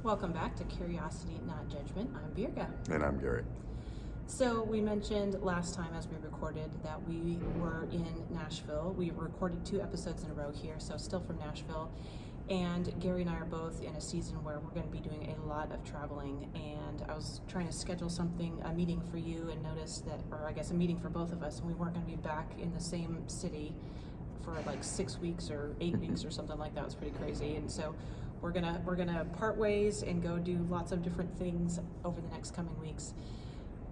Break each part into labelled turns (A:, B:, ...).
A: Welcome back to Curiosity, Not Judgment. I'm Birga.
B: And I'm Gary.
A: So we mentioned last time as we recorded that we were in Nashville. We recorded 2 episodes in a row here, so still from Nashville. And Gary and I are both in a season where we're going to be doing a lot of traveling. And I was trying to schedule a meeting for you, and noticed that, or I guess a meeting for both of us, and we weren't going to be back in the same city for like 6 weeks or 8 weeks or something like that. It was pretty crazy. And so we're gonna part ways and go do lots of different things over the next coming weeks.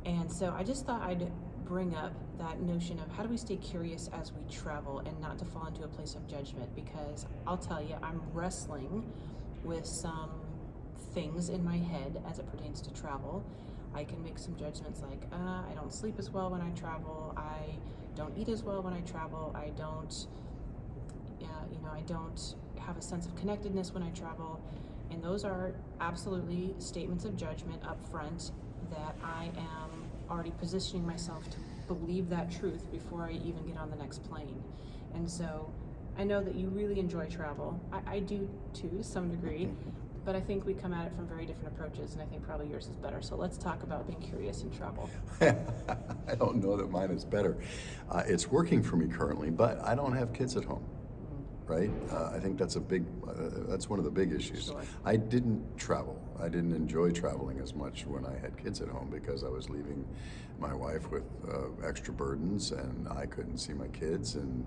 A: And so I just thought I'd bring up that notion of how do we stay curious as we travel and not to fall into a place of judgment, because I'll tell you, I'm wrestling with some things in my head as it pertains to travel. I can make some judgments like, I don't sleep as well when I travel, I don't eat as well when I travel, I don't have a sense of connectedness when I travel. And those are absolutely statements of judgment up front that I am already positioning myself to believe that truth before I even get on the next plane. And so I know that you really enjoy travel. I do too, to some degree, but I think we come at it from very different approaches, and I think probably yours is better. So let's talk about being curious in travel.
B: I don't know that mine is better. It's working for me currently, but I don't have kids at home. Right? I think that's that's one of the big issues.
A: Sure.
B: I didn't travel. I didn't enjoy traveling as much when I had kids at home because I was leaving my wife with extra burdens, and I couldn't see my kids, and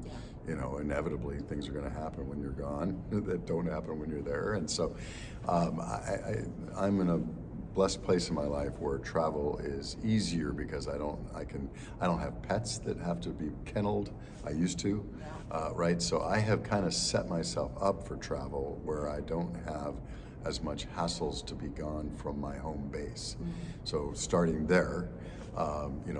B: inevitably things are going to happen when you're gone that don't happen when you're there. And so I'm in a blessed place in my life where travel is easier because I don't have pets that have to be kenneled. I used to. Right, so I have kind of set myself up for travel where I don't have as much hassles to be gone from my home base. Mm-hmm. So starting there,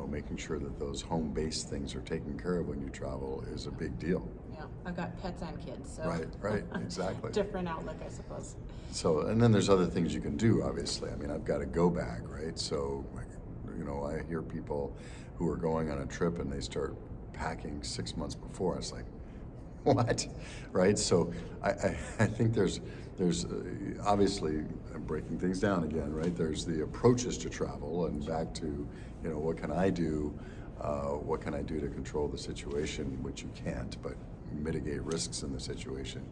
B: making sure that those home base things are taken care of when you travel is a big deal.
A: Yeah, I've got pets and kids, so
B: right, exactly.
A: Different outlook, I suppose.
B: So, and then there's other things you can do, obviously. I mean, I've got a go bag, right? So, I hear people who are going on a trip and they start packing 6 months before. It's like, what? Right? So I think there's obviously, I'm breaking things down again, right? There's the approaches to travel, and back to, what can I do? What can I do to control the situation, which you can't, but mitigate risks in the situation.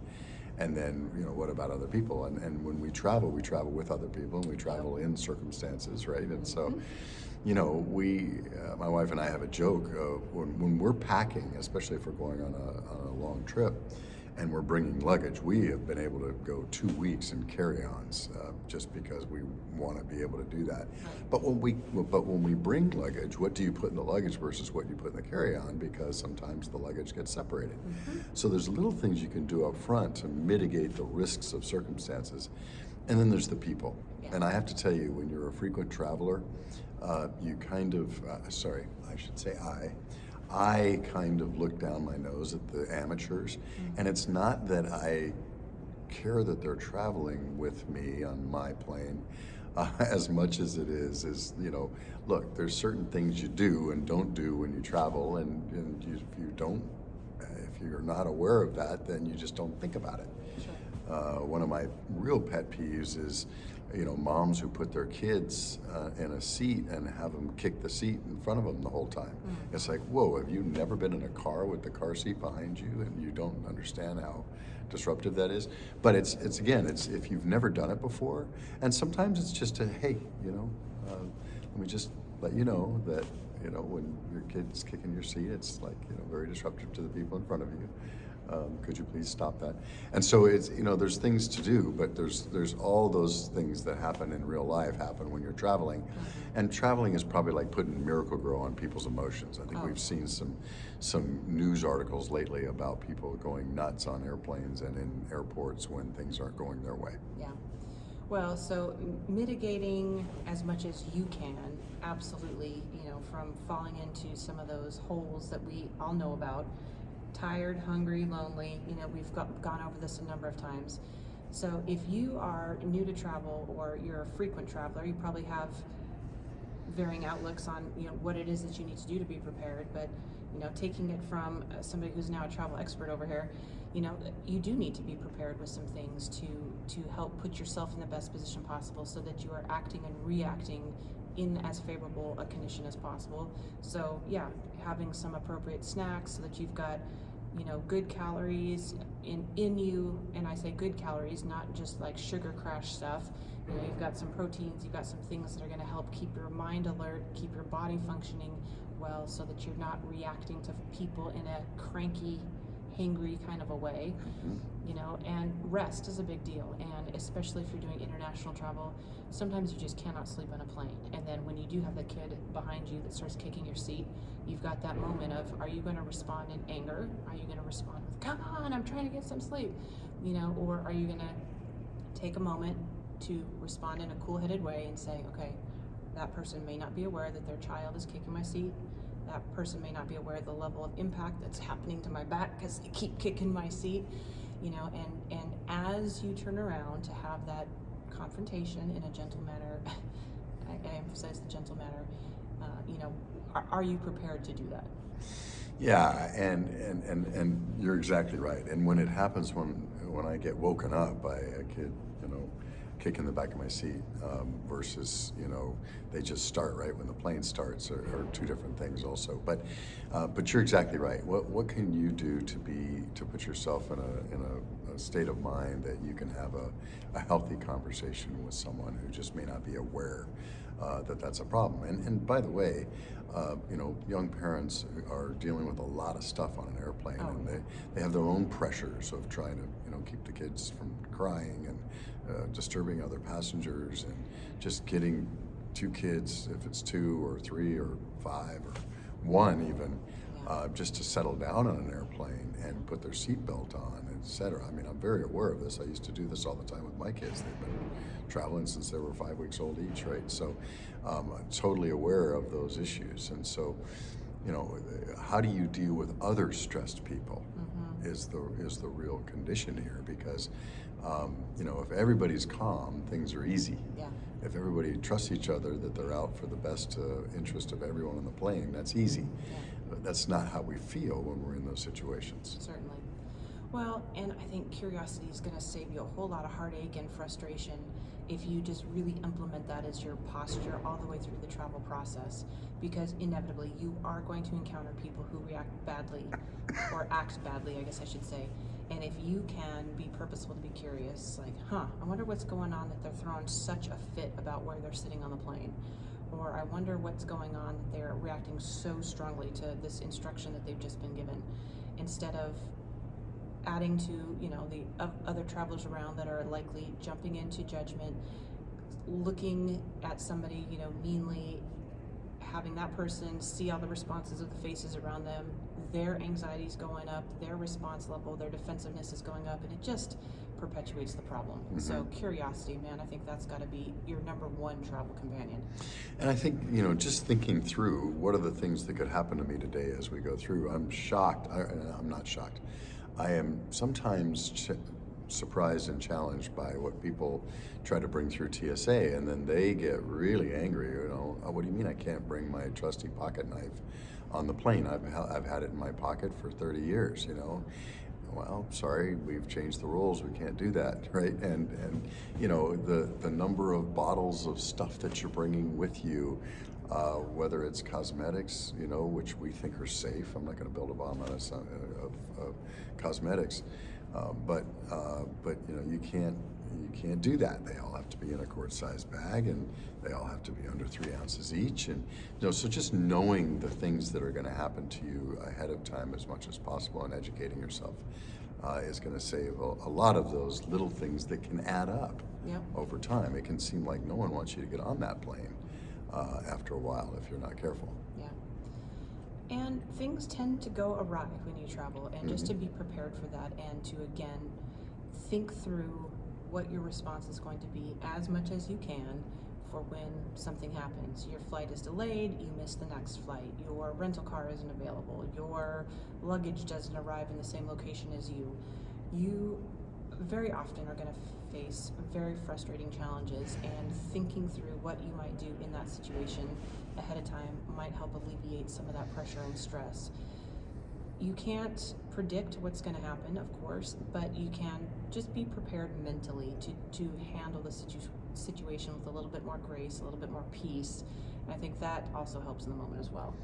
B: And then, what about other people? And when we travel with other people, and we travel in circumstances, right? And so, my wife and I have a joke when we're packing, especially if we're going on a long trip, and we're bringing luggage. We have been able to go 2 weeks in carry-ons just because we want to be able to do that. But when we bring luggage, what do you put in the luggage versus what you put in the carry-on? Because sometimes the luggage gets separated. Mm-hmm. So there's little things you can do up front to mitigate the risks of circumstances. And then there's the people. Yeah. And I have to tell you, when you're a frequent traveler, you kind of, I kind of look down my nose at the amateurs. Mm-hmm. And it's not that I care that they're traveling with me on my plane as much as it is, look, there's certain things you do and don't do when you travel, and if you're not aware of that, then you just don't think about it. Sure. One of my real pet peeves is, moms who put their kids in a seat and have them kick the seat in front of them the whole time. Mm. It's like, whoa, have you never been in a car with the car seat behind you and you don't understand how disruptive that is? But it's if you've never done it before, and sometimes it's just hey, let me just let you know that, when your kid's kicking your seat, it's like, very disruptive to the people in front of you. Could you please stop that? And so it's, there's things to do, but there's all those things that happen in real life happen when you're traveling. Mm-hmm. And traveling is probably like putting Miracle-Gro on people's emotions. I think we've seen some news articles lately about people going nuts on airplanes and in airports when things aren't going their way.
A: Yeah. Well, so mitigating as much as you can, absolutely, from falling into some of those holes that we all know about. Tired, hungry, lonely, we've gone over this a number of times. So if you are new to travel or you're a frequent traveler, you probably have varying outlooks on what it is that you need to do to be prepared. But taking it from somebody who's now a travel expert over here, you do need to be prepared with some things to help put yourself in the best position possible so that you are acting and reacting in as favorable a condition as possible. So yeah, having some appropriate snacks so that you've got good calories in you, and I say good calories, not just like sugar crash stuff. You've got some proteins, you've got some things that are going to help keep your mind alert, keep your body functioning well, so that you're not reacting to people in a cranky, hangry kind of a way. And rest is a big deal, and especially if you're doing international travel, sometimes you just cannot sleep on a plane, and then when you do have the kid behind you that starts kicking your seat, you've got that moment of, are you going to respond in anger? Are you going to respond with, come on, I'm trying to get some sleep, or are you going to take a moment to respond in a cool-headed way and say, okay, that person may not be aware that their child is kicking my seat. That person may not be aware of the level of impact that's happening to my back because they keep kicking my seat, and as you turn around to have that confrontation in a gentle manner, I emphasize the gentle manner, are you prepared to do that?
B: Yeah, and you're exactly right. And when it happens, when I get woken up by a kid, kick in the back of my seat versus, they just start right when the plane starts are two different things also. But you're exactly right. What can you do to put yourself in a state of mind that you can have a healthy conversation with someone who just may not be aware that that's a problem. And by the way, young parents are dealing with a lot of stuff on an airplane, and they have their own pressures of trying to keep the kids from crying and disturbing other passengers, and just getting two kids, if it's 2 or 3 or 5 or 1 even, just to settle down on an airplane and put their seatbelt on, etc. I mean, I'm very aware of this. I used to do this all the time with my kids. They've been traveling since they were 5 weeks old each, right? So I'm totally aware of those issues. And so, how do you deal with other stressed people is the real condition here, because if everybody's calm, things are easy.
A: Yeah.
B: If everybody trusts each other that they're out for the best interest of everyone on the plane, that's easy.
A: Yeah.
B: But that's not how we feel when we're in those situations.
A: Certainly. Well, and I think curiosity is going to save you a whole lot of heartache and frustration if you just really implement that as your posture all the way through the travel process, because inevitably you are going to encounter people who react badly or act badly, I guess I should say. And if you can be purposeful to be curious, like, I wonder what's going on that they're throwing such a fit about where they're sitting on the plane. Or I wonder what's going on that they're reacting so strongly to this instruction that they've just been given, instead of adding to the other travelers around that are likely jumping into judgment, looking at somebody meanly, having that person see all the responses of the faces around them, their anxiety's going up, their response level, their defensiveness is going up, and it just perpetuates the problem. So curiosity, man, I think that's got to be your number one travel companion.
B: And I think, just thinking through what are the things that could happen to me today as we go through, I'm shocked. I'm not shocked. I am sometimes surprised and challenged by what people try to bring through TSA, and then they get really angry. What do you mean I can't bring my trusty pocket knife on the plane? I've had it in my pocket for 30 years. Well, sorry, we've changed the rules. We can't do that, right? And the number of bottles of stuff that you're bringing with you, whether it's cosmetics, which we think are safe. I'm not going to build a bomb on us of cosmetics, but you can't do that. They all have to be in a quart-sized bag, and they all have to be under 3 ounces each. And so just knowing the things that are going to happen to you ahead of time as much as possible, and educating yourself is going to save a lot of those little things that can add up over time. It can seem like no one wants you to get on that plane after a while if you're not careful.
A: Yeah. And things tend to go awry when you travel, and just to be prepared for that, and to again think through what your response is going to be as much as you can for when something happens. Your flight is delayed, you miss the next flight, your rental car isn't available, your luggage doesn't arrive in the same location as you. You very often are going to face very frustrating challenges, and thinking through what you might do in that situation ahead of time might help alleviate some of that pressure and stress. You can't predict what's going to happen, of course, but you can just be prepared mentally to handle the situation with a little bit more grace, a little bit more peace. And I think that also helps in the moment as well.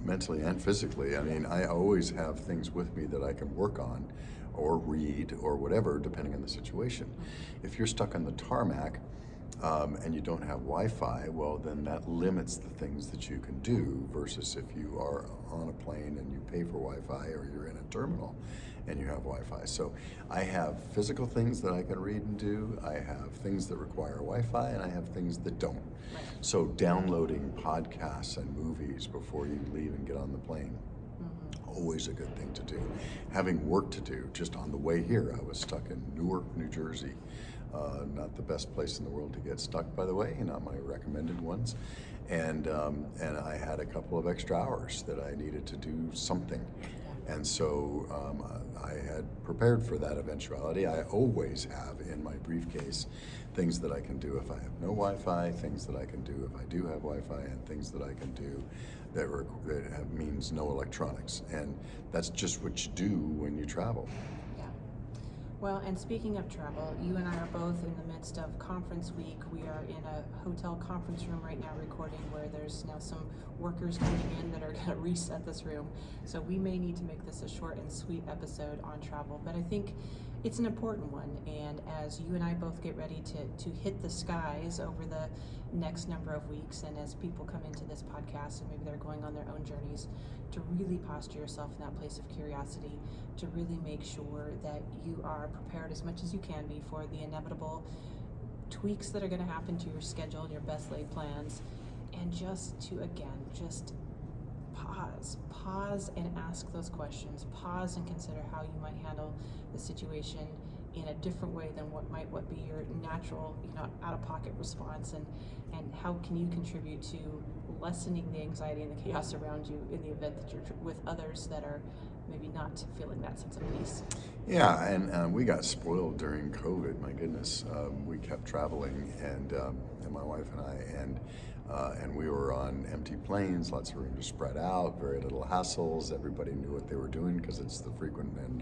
B: Mentally and physically. I mean, I always have things with me that I can work on or read or whatever, depending on the situation. If you're stuck on the tarmac and you don't have Wi-Fi, well, then that limits the things that you can do versus if you are on a plane and you pay for Wi-Fi, or you're in a terminal and you have Wi-Fi. So I have physical things that I can read and do. I have things that require Wi-Fi, and I have things that don't.
A: Right.
B: So downloading podcasts and movies before you leave and get on the plane, always a good thing to do. Having work to do, just on the way here, I was stuck in Newark, New Jersey. Not the best place in the world to get stuck, by the way, not my recommended ones. And I had a couple of extra hours that I needed to do something. And so I had prepared for that eventuality. I always have in my briefcase things that I can do if I have no Wi-Fi, things that I can do if I do have Wi-Fi, and things that I can do that means no electronics. And that's just what you do when you travel.
A: Well, and speaking of travel, you and I are both in the midst of conference week. We are in a hotel conference room right now recording, where there's now some workers coming in that are going to reset this room. So we may need to make this a short and sweet episode on travel, but I think it's an important one. And as you and I both get ready to hit the skies over the next number of weeks, and as people come into this podcast and maybe they're going on their own journeys, to really posture yourself in that place of curiosity, to really make sure that you are prepared as much as you can be for the inevitable tweaks that are going to happen to your schedule and your best laid plans, and just to, again, just pause and ask those questions, pause and consider how you might handle the situation in a different way than what be your natural, out-of-pocket response, and how can you contribute to lessening the anxiety and the chaos around you in the event that you're with others that are maybe not feeling that sense of peace.
B: Yeah, and we got spoiled during COVID. My goodness, we kept traveling, and my wife and I, and we were on empty planes, lots of room to spread out, very little hassles. Everybody knew what they were doing because it's the frequent and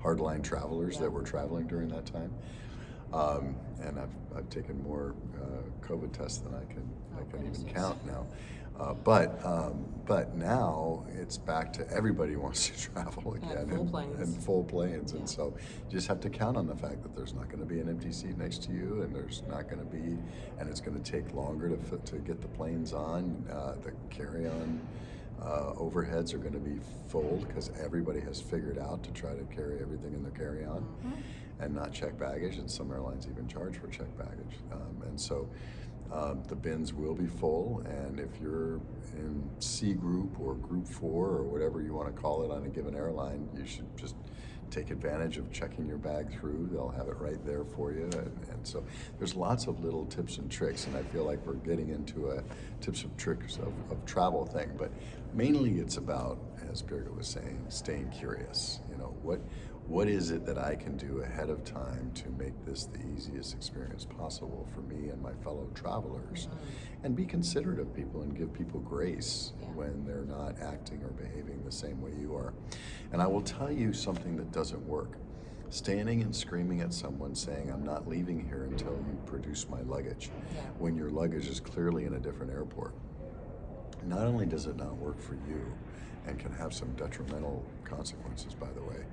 B: hardline travelers that were traveling during that time. And I've taken more COVID tests than I can even count now. But now it's back to everybody wants to travel again, and full planes. And so you just have to count on the fact that there's not going to be an empty seat next to you, and there's not going to be, and it's going to take longer to get the planes on. The carry-on overheads are going to be full because everybody has figured out to try to carry everything in their carry-on and not check baggage, and some airlines even charge for checked baggage. And so the bins will be full, and if you're in C group or group 4 or whatever you want to call it on a given airline, you should just take advantage of checking your bag through. They'll have it right there for you. And so there's lots of little tips and tricks, and I feel like we're getting into a tips and tricks of travel thing, but mainly it's about, as Birga was saying, staying curious. What is it that I can do ahead of time to make this the easiest experience possible for me and my fellow travelers, and be considerate of people and give people grace when they're not acting or behaving the same way you are. And I will tell you something that doesn't work. Standing and screaming at someone saying, "I'm not leaving here until you produce my luggage," when your luggage is clearly in a different airport. Not only does it not work for you, and can have some detrimental consequences, by the way,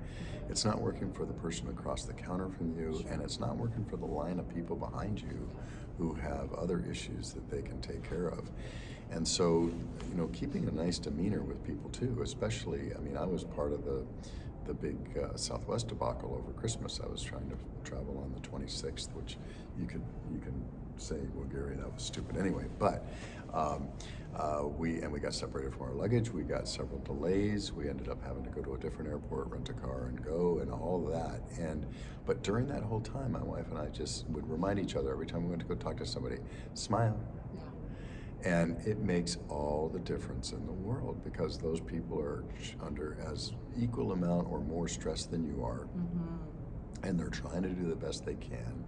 B: it's not working for the person across the counter from you, and it's not working for the line of people behind you who have other issues that they can take care of. And so, keeping a nice demeanor with people too, especially, I was part of the big Southwest debacle over Christmas. I was trying to travel on the 26th, which you can say, well, Gary, that was stupid anyway, but we got separated from our luggage. We got several delays. We ended up having to go to a different airport, rent a car, and go, and all of that. But during that whole time, my wife and I just would remind each other every time we went to go talk to somebody, smile. And it makes all the difference in the world, because those people are under as equal amount or more stress than you are, and they're trying to do the best they can.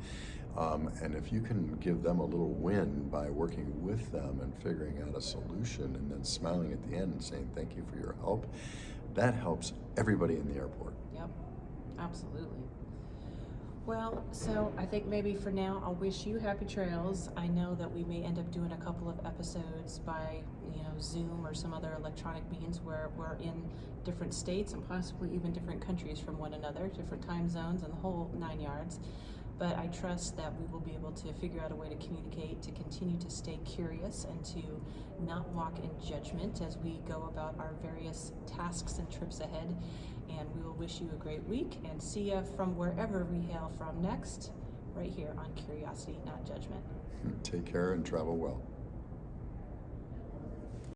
B: And if you can give them a little win by working with them and figuring out a solution, and then smiling at the end and saying thank you for your help, that helps everybody in the airport.
A: Yep, absolutely. Well, so I think maybe for now I'll wish you happy trails. I know that we may end up doing a couple of episodes by, Zoom or some other electronic means where we're in different states and possibly even different countries from one another, different time zones and the whole 9 yards. But I trust that we will be able to figure out a way to communicate, to continue to stay curious, and to not walk in judgment as we go about our various tasks and trips ahead. And we will wish you a great week and see you from wherever we hail from next, right here on Curiosity, Not Judgment.
B: Take care and travel well.